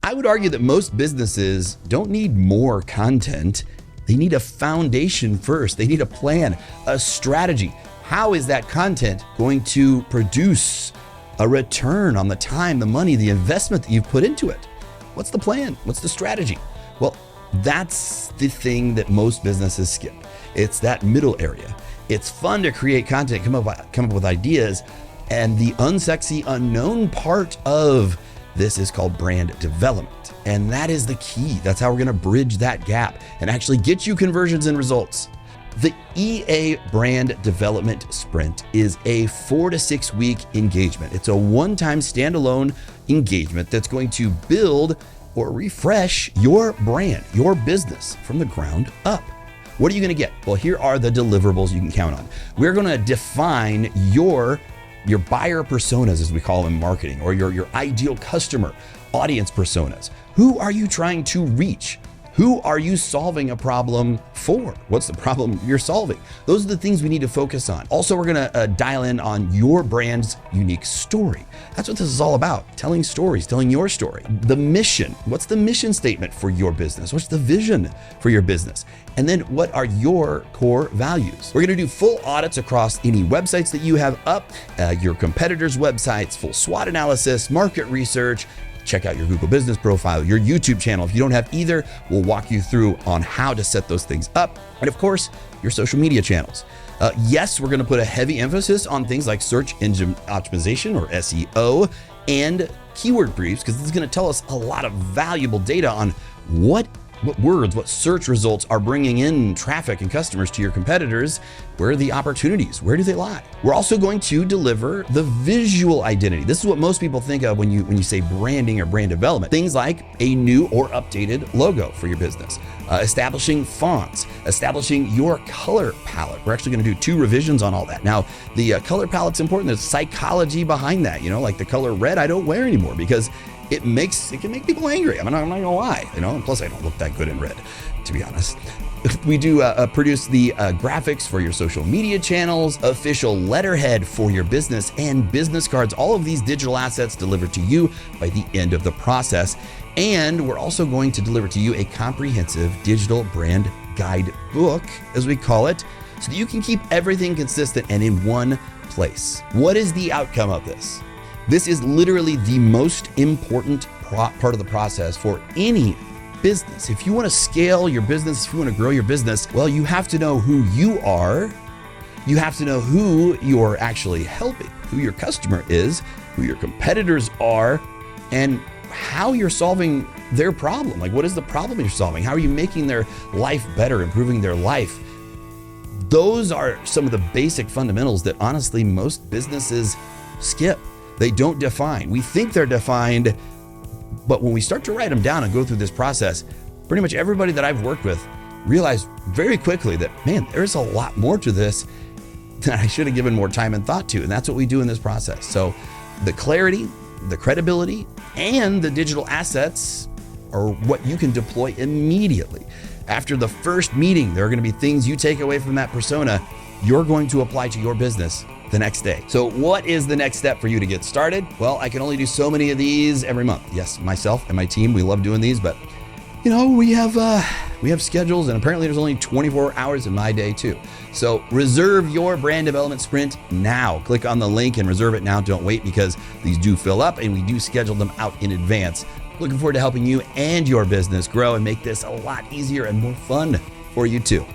I would argue that most businesses don't need more content. They need a foundation first. They need a plan, a strategy. How is that content going to produce a return on the time, the money, the investment that you've put into it? What's the plan? What's the strategy? Well, that's the thing that most businesses skip. It's that middle area. It's fun to create content, come up with ideas, and the unsexy, unknown part of this is called brand development. And that is the key. That's how we're gonna bridge that gap and actually get you conversions and results. The EA Brand Development Sprint is a 4 to 6 week engagement. It's a one-time standalone engagement that's going to build or refresh your brand, your business from the ground up. What are you gonna get? Well, here are the deliverables you can count on. We're gonna define your buyer personas, as we call them in marketing, or your ideal customer audience personas. Who are you trying to reach? Who are you solving a problem for? What's the problem you're solving? Those are the things we need to focus on. Also, we're gonna dial in on your brand's unique story. That's what this is all about, telling stories, telling your story. The mission, what's the mission statement for your business? What's the vision for your business? And then what are your core values? We're gonna do full audits across any websites that you have up, your competitors' websites, full SWOT analysis, market research. Check out your Google business profile, your YouTube channel. If you don't have either, we'll walk you through on how to set those things up. And of course, your social media channels. Yes, we're gonna put a heavy emphasis on things like search engine optimization or SEO and keyword briefs, because this is gonna tell us a lot of valuable data on what words, what search results are bringing in traffic and customers to your competitors. Where are the opportunities? Where do they lie? We're also going to deliver the visual identity. This is what most people think of when you say branding or brand development. Things like a new or updated logo for your business, establishing fonts, establishing your color palette. We're actually gonna do 2 revisions on all that. Now, the color palette's important. There's psychology behind that. Like the color red, I don't wear anymore because it can make people angry. I'm not gonna lie, and plus I don't look that good in red, to be honest. We do produce the graphics for your social media channels, official letterhead for your business, and business cards. All of these digital assets delivered to you by the end of the process. And we're also going to deliver to you a comprehensive digital brand guidebook, as we call it, so that you can keep everything consistent and in one place. What is the outcome of this? This is literally the most important part of the process for any business. If you want to scale your business, if you want to grow your business, well, you have to know who you are. You have to know who you're actually helping, who your customer is, who your competitors are, and how you're solving their problem. Like, what is the problem you're solving? How are you making their life better, improving their life? Those are some of the basic fundamentals that honestly most businesses skip. They don't define. We think they're defined, but when we start to write them down and go through this process, pretty much everybody that I've worked with realized very quickly that, man, there's a lot more to this than I should have given more time and thought to. And that's what we do in this process. So the clarity, the credibility, and the digital assets are what you can deploy immediately. After the first meeting, there are gonna be things you take away from that persona you're going to apply to your business the next day. So what is the next step for you to get started? Well, I can only do so many of these every month. Yes, myself and my team, we love doing these, but we have schedules, and apparently there's only 24 hours in my day too. So reserve your brand development sprint now. Click on the link and reserve it now. Don't wait, because these do fill up and we do schedule them out in advance. Looking forward to helping you and your business grow and make this a lot easier and more fun for you too.